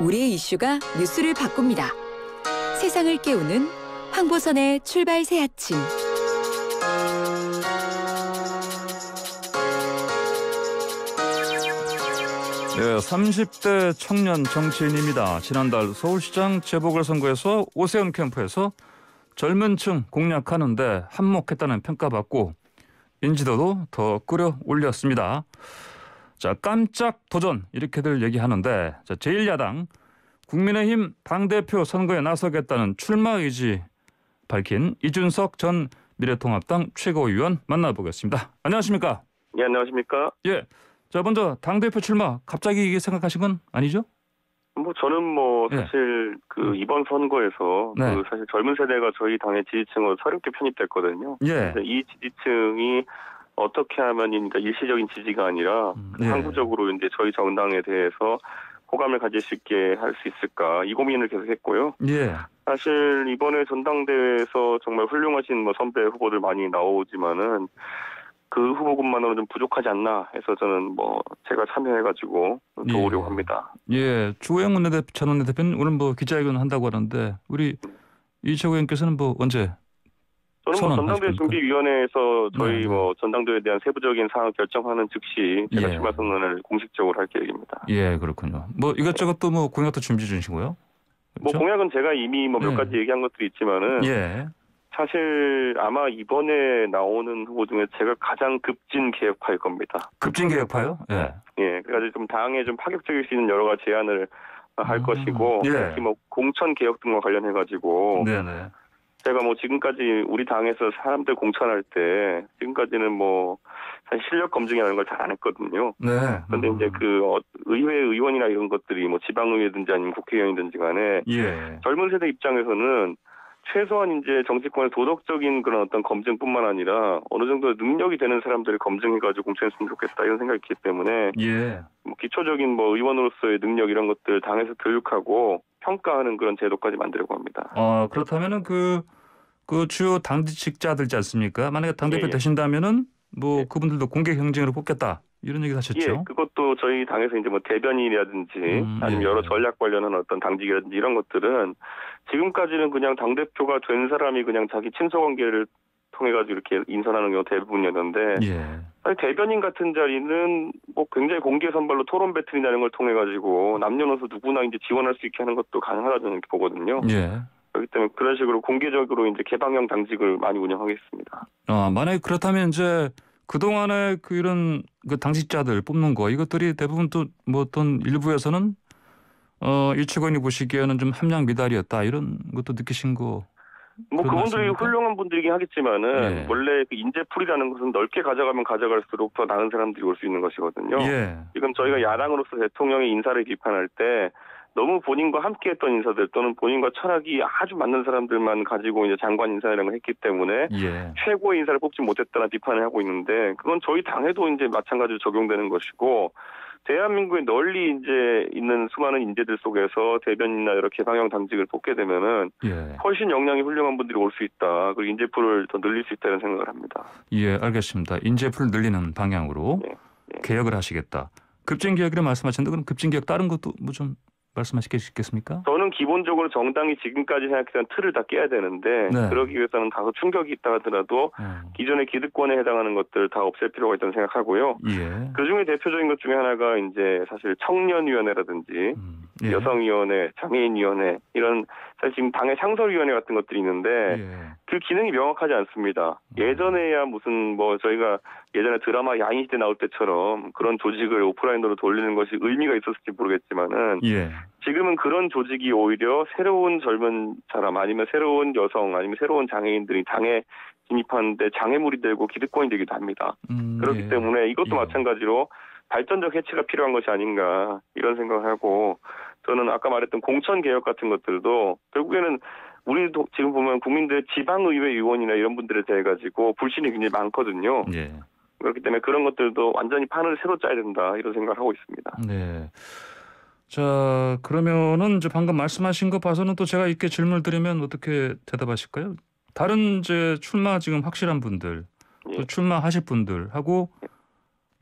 우리의 이슈가 뉴스를 바꿉니다. 세상을 깨우는 황보선의 출발 새 아침. 네, 30대 청년 정치인입니다. 지난달 서울시장 재보궐선거에서 오세훈 캠프에서 젊은 층 공략하는데 한몫했다는 평가받고 인지도도 더 끌어올렸습니다. 자, 깜짝 도전 이렇게들 얘기하는데 제1야당 국민의힘 당대표 선거에 나서겠다는 출마 의지 밝힌 이준석 전 미래통합당 최고위원 만나보겠습니다. 안녕하십니까? 네, 안녕하십니까? 예. 자, 먼저 당대표 출마 갑자기 생각하신 건 아니죠? 저는 사실 이번 선거에서 네. 사실 젊은 세대가 저희 당의 지지층으로 새롭게 편입됐거든요. 예. 이 지지층이 어떻게 하면 그러니까 일시적인 지지가 아니라 예. 항구적으로 이제 저희 정당에 대해서 호감을 가질 수 있게 할 수 있을까 이 고민을 계속했고요. 예. 사실 이번에 전당대회에서 정말 훌륭하신 선배 후보들 많이 나오지만은 그 후보군만으로 좀 부족하지 않나 해서 저는 제가 참여해가지고 도우려고 합니다. 예, 주호영 전 원내대표는 오늘 기자회견 한다고 하는데 우리 이 최고위원께서는 언제? 저는 전당대회 준비위원회에서 저희 네. 전당대회에 대한 세부적인 사항을 결정하는 즉시 제가 예. 출마 선언을 공식적으로 할 계획입니다. 예, 그렇군요. 이것저것 또 공약도 준비 중이시고요. 그렇죠? 공약은 제가 이미 몇 가지 얘기한 것들이 있지만은 예. 사실 아마 이번에 나오는 후보 중에 제가 가장 급진 개혁파일 겁니다. 급진 개혁파요? 예. 예, 그래가지고 좀 당에 좀 파격적일 수 있는 여러 가지 제안을 할 것이고, 예. 특히 공천 개혁 등과 관련해가지고, 네네. 제가 지금까지 우리 당에서 사람들 공천할 때 지금까지는 사실 실력 검증이라는 걸 잘 안 했거든요. 네. 그런데 이제 의회 의원이나 이런 것들이 지방의회든지 아니면 국회의원이든지 간에 예. 젊은 세대 입장에서는 최소한 이제 정치권의 도덕적인 그런 어떤 검증뿐만 아니라 어느 정도 능력이 되는 사람들을 검증해가지고 공천했으면 좋겠다 이런 생각이 있기 때문에 예. 기초적인 의원으로서의 능력 이런 것들 당에서 교육하고 평가하는 그런 제도까지 만들려고 합니다. 그렇다면은 그 주요 당직자들 있지 않습니까? 만약에 당대표 예. 되신다면은 그분들도 공개 경쟁으로 뽑겠다 이런 얘기 하셨죠? 예, 그것도 저희 당에서 이제 대변인이라든지 아니면 예. 여러 전략 관련한 어떤 당직이라든지 이런 것들은 지금까지는 그냥 당대표가 된 사람이 그냥 자기 친서관계를 통해가지고 이렇게 인선하는 경우가 대부분이었는데 예. 사실 대변인 같은 자리는 굉장히 공개 선발로 토론 배틀이나 이런 걸 통해가지고 남녀노소 누구나 이제 지원할 수 있게 하는 것도 가능하다 저는 이렇게 보거든요. 예. 그렇기 때문에 그런 식으로 공개적으로 이제 개방형 당직을 많이 운영하겠습니다. 만약에 그렇다면 이제 그동안에 이런 당직자들 뽑는 거 이것들이 대부분 또 어떤 일부에서는 이 최고위원이 보시기에는 좀 함량 미달이었다 이런 것도 느끼신 거. 그분들이 말씀입니까? 훌륭한 분들이긴 하겠지만은 예. 원래 인재풀이라는 것은 넓게 가져가면 가져갈수록 더 나은 사람들이 올 수 있는 것이거든요. 예. 지금 저희가 야당으로서 대통령의 인사를 비판할 때 너무 본인과 함께했던 인사들 또는 본인과 철학이 아주 맞는 사람들만 가지고 이제 장관 인사라는 걸 했기 때문에 예. 최고의 인사를 뽑지 못했다는 비판을 하고 있는데 그건 저희 당에도 이제 마찬가지로 적용되는 것이고 대한민국에 널리 이제 있는 수많은 인재들 속에서 대변인이나 여러 개방형 당직을 뽑게 되면은 예. 훨씬 역량이 훌륭한 분들이 올 수 있다. 그리고 인재풀을 더 늘릴 수 있다는 생각을 합니다. 예, 알겠습니다. 인재풀 늘리는 방향으로 네. 개혁을 하시겠다. 급진 개혁이라 말씀하셨는데 그럼 급진 개혁 다른 것도 좀 말씀하시겠습니까? 저는 기본적으로 정당이 지금까지 생각했던 틀을 다 깨야 되는데 네. 그러기 위해서는 다소 충격이 있다 하더라도 기존의 기득권에 해당하는 것들 다 없앨 필요가 있다고 생각하고요. 예. 그중에 대표적인 것 중에 하나가 이제 사실 청년위원회라든지 예. 여성위원회, 장애인위원회 이런 사실 지금 당의 상설위원회 같은 것들이 있는데 예. 그 기능이 명확하지 않습니다. 예전에야 무슨 저희가 예전에 드라마 야인시대 나올 때처럼 그런 조직을 오프라인으로 돌리는 것이 의미가 있었을지 모르겠지만은 예. 지금은 그런 조직이 오히려 새로운 젊은 사람 아니면 새로운 여성 아니면 새로운 장애인들이 당에 진입하는데 장애물이 되고 기득권이 되기도 합니다. 그렇기 예. 때문에 이것도 예. 마찬가지로 발전적 해체가 필요한 것이 아닌가 이런 생각을 하고 저는 아까 말했던 공천 개혁 같은 것들도 결국에는 우리도 지금 보면 국민들 지방의회 의원이나 이런 분들에 대해 가지고 불신이 굉장히 많거든요. 예. 그렇기 때문에 그런 것들도 완전히 판을 새로 짜야 된다 이런 생각을 하고 있습니다. 네. 자, 그러면은 이제 방금 말씀하신 거 봐서는 또 제가 이렇게 질문을 드리면 어떻게 대답하실까요? 다른 이제 출마 지금 확실한 분들, 또 출마하실 분들하고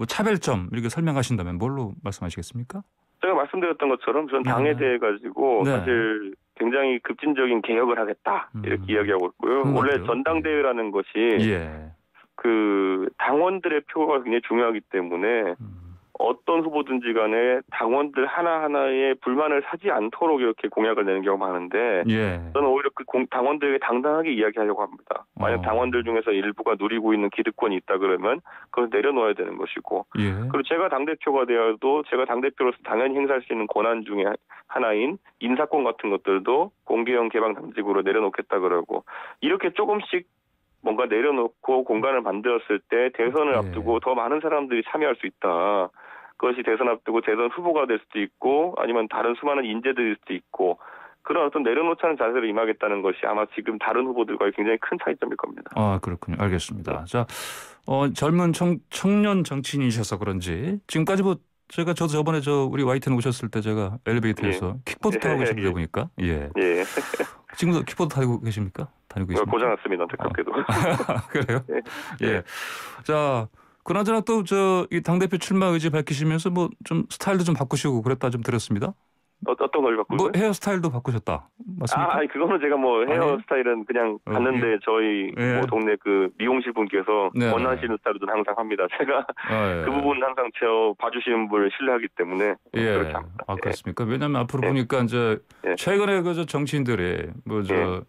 차별점 이렇게 설명하신다면 뭘로 말씀하시겠습니까? 제가 말씀드렸던 것처럼 저는 당에 대해 가지고 네. 사실 굉장히 급진적인 개혁을 하겠다 이렇게 이야기하고 있고요. 원래 그래요? 전당대회라는 것이 예. 그 당원들의 표가 굉장히 중요하기 때문에 어떤 후보든지 간에 당원들 하나하나의 불만을 사지 않도록 이렇게 공약을 내는 경우가 많은데 예. 저는 오히려 그 당원들에게 당당하게 이야기하려고 합니다. 만약 어. 당원들 중에서 일부가 누리고 있는 기득권이 있다 그러면 그걸 내려놓아야 되는 것이고 예. 그리고 제가 당대표가 되어도 제가 당대표로서 당연히 행사할 수 있는 권한 중에 하나인 인사권 같은 것들도 공개형 개방 당직으로 내려놓겠다 그러고 이렇게 조금씩 뭔가 내려놓고 공간을 만들었을 때 대선을 예. 앞두고 더 많은 사람들이 참여할 수 있다. 그것이 대선 앞두고 대선 후보가 될 수도 있고 아니면 다른 수많은 인재들일 수도 있고 그런 어떤 내려놓지 않은 자세로 임하겠다는 것이 아마 지금 다른 후보들과의 굉장히 큰 차이점일 겁니다. 아, 그렇군요. 알겠습니다. 자, 젊은 청년 정치인이셔서 그런지 지금까지 뭐 저도 저번에 우리 YTN 오셨을 때 제가 엘리베이터에서 킥보드 타고 계시는 보니까 예. 예. 지금도 킥보드 타고 계십니까? 다니고 계십니까? 고장났습니다. 안타깝게도. 그래요? 예. 자, 그나저나 또 이 당대표 출마 의지 밝히시면서 뭐 좀 스타일도 좀 바꾸시고 그랬다 좀 들었습니다. 어떤 걸 바꾸고? 뭐 헤어스타일도 바꾸셨다. 맞습니까? 아니 그거는 제가 뭐 헤어스타일은 그냥 봤는데 저희 예. 뭐 동네 그 미용실 분께서 네. 원하시는 스타일은 항상 합니다. 제가 예. 그 부분 항상 봐주시는 분을 신뢰하기 때문에 예. 그렇게 합니다. 아, 그렇습니까? 왜냐하면 앞으로 예. 보니까 이제 예. 최근에 그 정치인들이 예.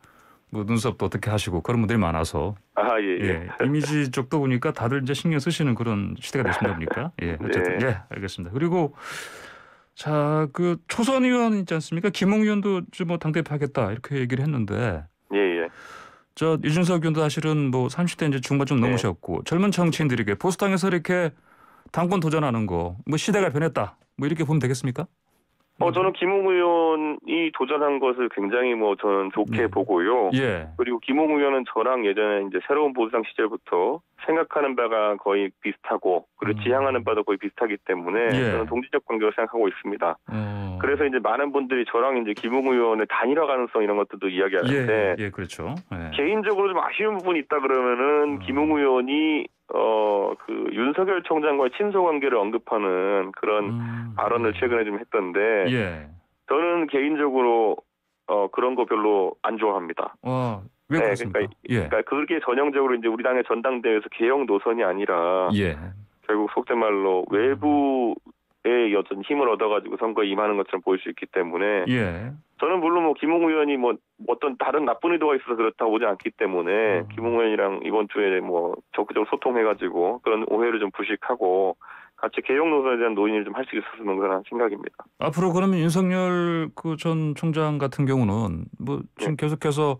뭐 눈썹도 어떻게 하시고 그런 분들이 많아서 예. 이미지 쪽도 보니까 다들 이제 신경 쓰시는 그런 시대가 됐습니다 보니까 어쨌든 네. 알겠습니다. 그리고 자, 그 초선 의원 있지 않습니까? 김웅 의원도 뭐 당대표 하겠다 이렇게 얘기를 했는데 예. 이준석 의원도 사실은 뭐 30대 이제 중반 좀 넘으셨고 젊은 정치인들에게 보수당에서 이렇게 당권 도전하는 거 뭐 시대가 변했다 뭐 이렇게 보면 되겠습니까? 저는 김웅 의원이 도전한 것을 굉장히 저는 좋게 보고요. 예. 그리고 김웅 의원은 저랑 예전에 이제 새로운 보수당 시절부터 생각하는 바가 거의 비슷하고 그리고 지향하는 바도 거의 비슷하기 때문에 저는 동지적 관계로 생각하고 있습니다. 그래서 이제 많은 분들이 저랑 이제 김웅 의원의 단일화 가능성 이런 것들도 이야기하는데 예, 그렇죠. 예. 개인적으로 좀 아쉬운 부분이 있다 그러면은 김웅 의원이 그 윤석열 총장과의 친소 관계를 언급하는 그런 발언을 최근에 좀 했던데 예. 저는 개인적으로 그런 거 별로 안 좋아합니다. 왜 그렇습니까? 그러니까 그게 전형적으로 이제 우리 당의 전당대회에서 개혁 노선이 아니라 결국 속된 말로 외부의 어떤 힘을 얻어가지고 선거에 임하는 것처럼 보일 수 있기 때문에 저는 물론 김웅 의원이 어떤 다른 나쁜 의도가 있어서 그렇다고 보지 않기 때문에 김웅 의원이랑 이번 주에 적극적으로 소통해가지고 그런 오해를 좀 부식하고 같이 개혁 노선에 대한 논의를 좀 할 수 있었으면 그런 생각입니다. 앞으로 그러면 윤석열 그 전 총장 같은 경우는 지금 계속해서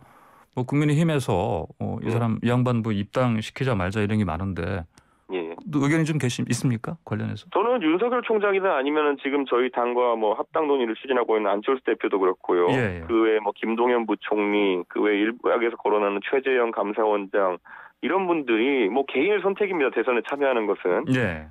국민의힘에서 이 사람 이 양반 입당시키자 말자 이런 게 많은데 또 의견이 좀 있습니까? 관련해서? 저는 윤석열 총장이나 아니면은 지금 저희 당과 합당 논의를 추진하고 있는 안철수 대표도 그렇고요. 그 외에 김동연 부총리, 그 외에 일각에서 거론하는 최재형 감사원장 이런 분들이 개인의 선택입니다. 대선에 참여하는 것은.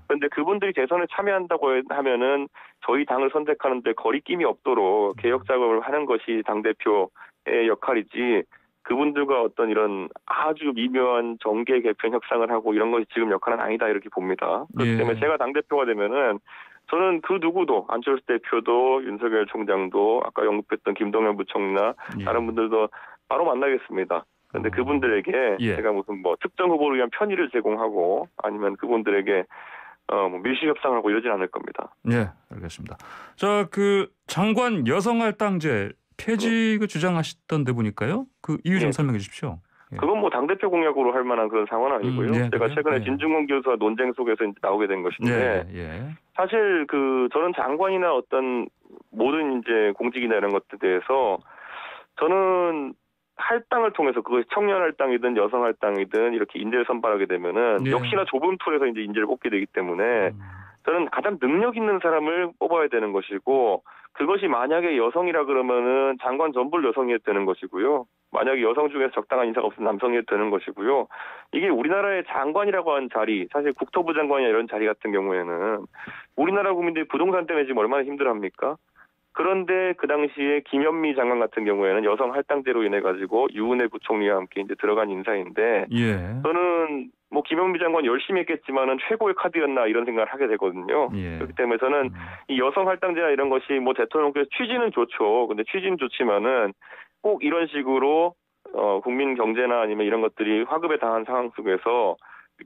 그런데 그분들이 대선에 참여한다고 하면은 저희 당을 선택하는데 거리낌이 없도록 개혁 작업을 하는 것이 당대표의 역할이지 그분들과 어떤 이런 아주 미묘한 정계 개편 협상을 하고 이런 것이 지금 역할은 아니다 이렇게 봅니다. 그렇기 때문에 제가 당대표가 되면은 저는 그 누구도 안철수 대표도 윤석열 총장도 아까 언급했던 김동연 부총리나 다른 분들도 바로 만나겠습니다. 그런데 그분들에게 제가 무슨 특정 후보를 위한 편의를 제공하고 아니면 그분들에게 밀실 협상하고 이러진 않을 겁니다. 예, 알겠습니다. 그 장관 여성할당제 폐지 주장하시던데 보니까요. 그 이유 좀 설명해 주십시오. 그건 당대표 공약으로 할 만한 그런 상황은 아니고요. 제가 최근에 진중권 교수와 논쟁 속에서 이제 나오게 된 것인데 사실 저는 장관이나 어떤 모든 이제 공직이나 이런 것들에 대해서 저는 할당을 통해서 그것이 청년 할당이든 여성 할당이든 이렇게 인재를 선발하게 되면은 역시나 좁은 풀에서 이제 인재를 뽑게 되기 때문에 저는 가장 능력 있는 사람을 뽑아야 되는 것이고 그것이 만약에 여성이라 그러면은 장관 전부를 여성이어야 되는 것이고요. 만약에 여성 중에서 적당한 인사가 없으면 남성이어야 되는 것이고요. 이게 우리나라의 장관이라고 하는 자리, 사실 국토부 장관이나 이런 자리 같은 경우에는 우리나라 국민들이 부동산 때문에 지금 얼마나 힘들어합니까? 그런데 그 당시에 김현미 장관 같은 경우에는 여성 할당제로 인해 가지고 유은혜 부총리와 함께 이제 들어간 인사인데 예. 저는 뭐 김현미 장관 열심히 했겠지만은 최고의 카드였나 이런 생각을 하게 되거든요. 예. 그렇기 때문에 저는 이 여성 할당제나 이런 것이 뭐 대통령께서 취지는 좋죠. 근데 취지는 좋지만은 꼭 이런 식으로 국민 경제나 아니면 이런 것들이 화급에 당한 상황 속에서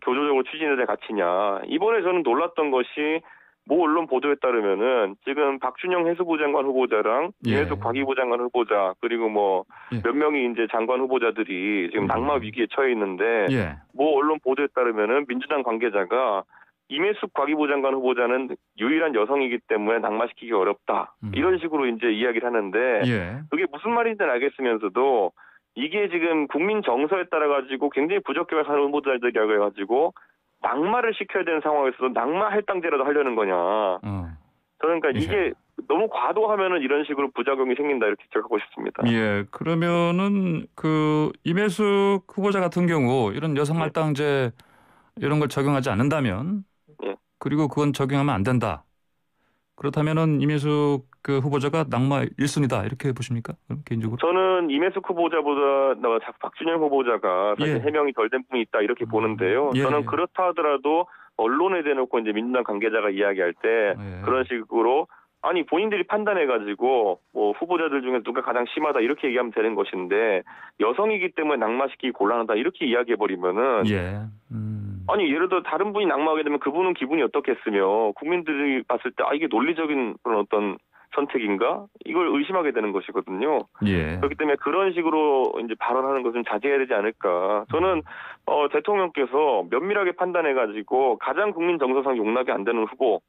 교조적으로 추진해야 될 가치냐. 이번에 저는 놀랐던 것이 모 언론 보도에 따르면은 지금 박준영 해수부 장관 후보자랑 예. 이해숙 과기부 장관 후보자 그리고 뭐 예. 몇 명이 이제 장관 후보자들이 지금 낙마 위기에 처해 있는데 예. 모 언론 보도에 따르면은 민주당 관계자가 임혜숙 과기부 장관 후보자는 유일한 여성이기 때문에 낙마시키기 어렵다. 이런 식으로 이제 이야기를 하는데 예. 그게 무슨 말인지는 알겠으면서도 이게 지금 국민 정서에 따라 가지고 굉장히 부적격을 하는 후보자들이라고 해가지고 낙마를 시켜야 되는 상황에서도 낙마 할당제라도 하려는 거냐. 저는 그러니까 이게 너무 과도하면은 이런 식으로 부작용이 생긴다 이렇게 지적하고 싶습니다. 예. 그러면은 그 임혜숙 후보자 같은 경우 이런 여성 할당제 이런 걸 적용하지 않는다면 예. 그리고 그건 적용하면 안 된다. 그렇다면은 임혜숙 그 후보자가 낙마 1순위다 이렇게 보십니까? 그럼 개인적으로? 저는 임혜숙 후보자보다 박준영 후보자가 사실 예. 해명이 덜 된 분이 있다 이렇게 보는데요. 예, 저는 예. 그렇다 하더라도 언론에 대놓고 이제 민주당 관계자가 이야기할 때 예. 그런 식으로 아니 본인들이 판단해가지고 뭐 후보자들 중에 누가 가장 심하다 이렇게 얘기하면 되는 것인데 여성이기 때문에 낙마시키기 곤란하다 이렇게 이야기해버리면은 예. 아니 예를 들어 다른 분이 낙마하게 되면 그분은 기분이 어떻겠으며 국민들이 봤을 때 이게 논리적인 그런 어떤 선택인가 이걸 의심하게 되는 것이거든요. 예. 그렇기 때문에 그런 식으로 이제 발언하는 것은 자제해야 되지 않을까. 저는 대통령께서 면밀하게 판단해가지고 가장 국민 정서상 용납이 안 되는 후보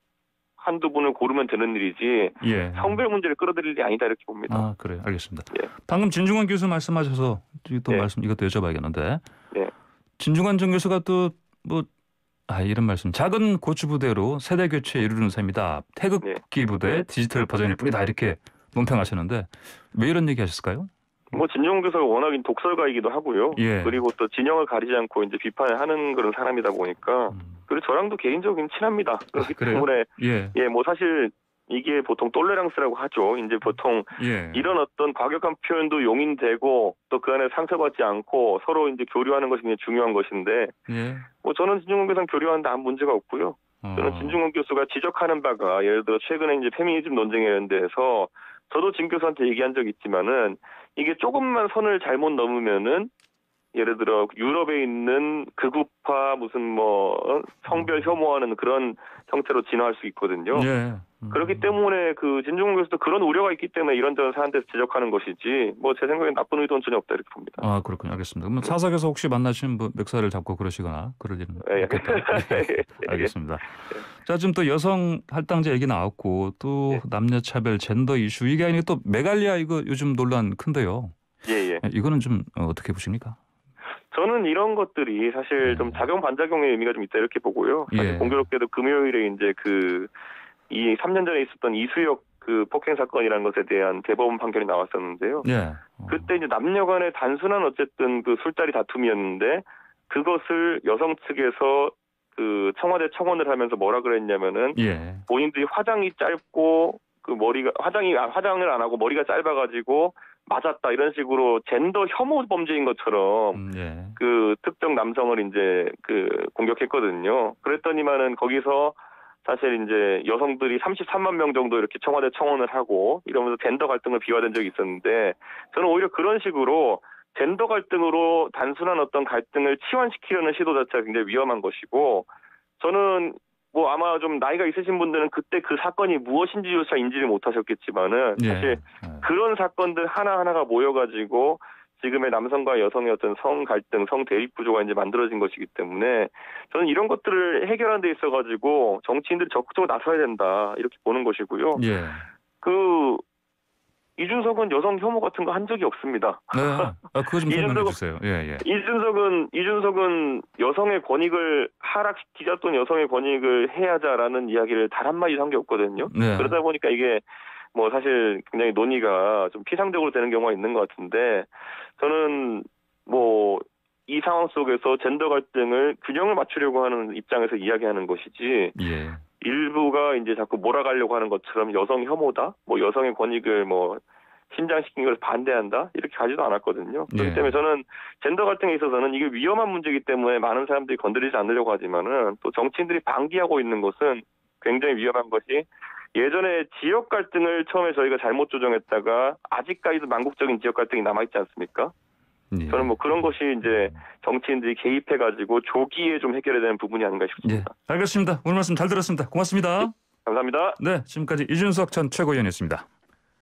한두 분을 고르면 되는 일이지 예. 성별 문제를 끌어들일 일이 아니다 이렇게 봅니다. 아, 그래요. 알겠습니다. 예. 방금 진중권 교수 말씀하셔서 또 예. 말씀 이것도 여쭤봐야겠는데. 예. 진중권 전 교수가 또 뭐 이런 말씀. 작은 고추 부대로 세대 교체에 이르는 셈이다. 태극기 부대 디지털 버전일 뿐이다. 이렇게 논평하셨는데 왜 이런 얘기 하셨을까요? 뭐 진종 교수가 워낙 독설가이기도 하고요. 예. 그리고 또 진영을 가리지 않고 이제 비판을 하는 그런 사람이다 보니까 그리고 저랑도 개인적인 친합니다. 그렇기 그래요? 때문에 예. 뭐 사실 이게 보통 똘레랑스라고 하죠. 이제 보통 예. 이런 어떤 과격한 표현도 용인되고 또 그 안에 상처받지 않고 서로 이제 교류하는 것이 굉장히 중요한 것인데 예. 뭐 저는 진중권 교수랑 교류하는데 아무 문제가 없고요. 저는 진중권 교수가 지적하는 바가 예를 들어 최근에 이제 페미니즘 논쟁에 대해서 저도 진 교수한테 얘기한 적이 있지만은 이게 조금만 선을 잘못 넘으면은 예를 들어 유럽에 있는 극우파 무슨 뭐 성별 혐오하는 그런 형태로 진화할 수 있거든요. 예. 그렇기 때문에 그 진중권 교수도 그런 우려가 있기 때문에 이런저런 사안들에서 지적하는 것이지 뭐 제 생각엔 나쁜 의도는 전혀 없다 이렇게 봅니다. 아, 그렇군요. 알겠습니다. 그럼 사석에서 혹시 만나시면 뭐 멱살을 잡고 그러시거나 그럴 일은 없겠다. 알겠습니다. 자, 지금 또 여성 할당제 얘기 나왔고 또 남녀차별 젠더 이슈 이게 아니라 또 메갈리아 이거 요즘 논란 큰데요. 예. 이거는 좀 어떻게 보십니까? 저는 이런 것들이 사실 좀 작용 반작용의 의미가 좀 있다 이렇게 보고요. 사실 공교롭게도 금요일에 이제 이 3년 전에 있었던 이수혁 그 폭행 사건이라는 것에 대한 대법원 판결이 나왔었는데요. 예. 그때 이제 남녀간의 단순한 어쨌든 그 술자리 다툼이었는데 그것을 여성 측에서 그 청와대 청원을 하면서 뭐라 그랬냐면은 본인들이 화장이 짧고 그 머리가 화장을 안 하고 머리가 짧아가지고 맞았다 이런 식으로 젠더 혐오 범죄인 것처럼 그 특정 남성을 이제 그 공격했거든요. 그랬더니만은 거기서 사실 이제 여성들이 33만 명 정도 이렇게 청와대 청원을 하고 이러면서 젠더 갈등을 비화된 적이 있었는데 저는 오히려 그런 식으로 젠더 갈등으로 단순한 어떤 갈등을 치환시키려는 시도 자체가 굉장히 위험한 것이고 저는 뭐 아마 좀 나이가 있으신 분들은 그때 그 사건이 무엇인지조차 인지를 못하셨겠지만은 사실 그런 사건들 하나하나가 모여가지고 지금의 남성과 여성의 어떤 성 갈등, 성 대립 구조가 이제 만들어진 것이기 때문에 저는 이런 것들을 해결하는 데 있어가지고 정치인들이 적극적으로 나서야 된다 이렇게 보는 것이고요. 그 이준석은 여성 혐오 같은 거 한 적이 없습니다. 네. 그거 좀 설명해 주세요. 예. 이준석은 여성의 권익을 하락시키자 또는 여성의 권익을 해야자라는 이야기를 단 한마디도 한 게 없거든요. 그러다 보니까 이게 뭐 사실 굉장히 논의가 좀 피상적으로 되는 경우가 있는 것 같은데 저는 뭐 이 상황 속에서 젠더 갈등을 균형을 맞추려고 하는 입장에서 이야기하는 것이지 일부가 이제 자꾸 몰아가려고 하는 것처럼 여성 혐오다, 뭐 여성의 권익을 뭐 신장시킨 것을 반대한다 이렇게 가지도 않았거든요. 그렇기 예. 때문에 저는 젠더 갈등에 있어서는 이게 위험한 문제이기 때문에 많은 사람들이 건드리지 않으려고 하지만은 또 정치인들이 방기하고 있는 것은 굉장히 위험한 것이 예전에 지역 갈등을 처음에 저희가 잘못 조정했다가 아직까지도 망국적인 지역 갈등이 남아있지 않습니까? 예. 저는 뭐 그런 것이 이제 정치인들이 개입해가지고 조기에 좀 해결해야 되는 부분이 아닌가 예. 싶습니다. 알겠습니다. 오늘 말씀 잘 들었습니다. 고맙습니다. 감사합니다. 네, 지금까지 이준석 전 최고위원이었습니다.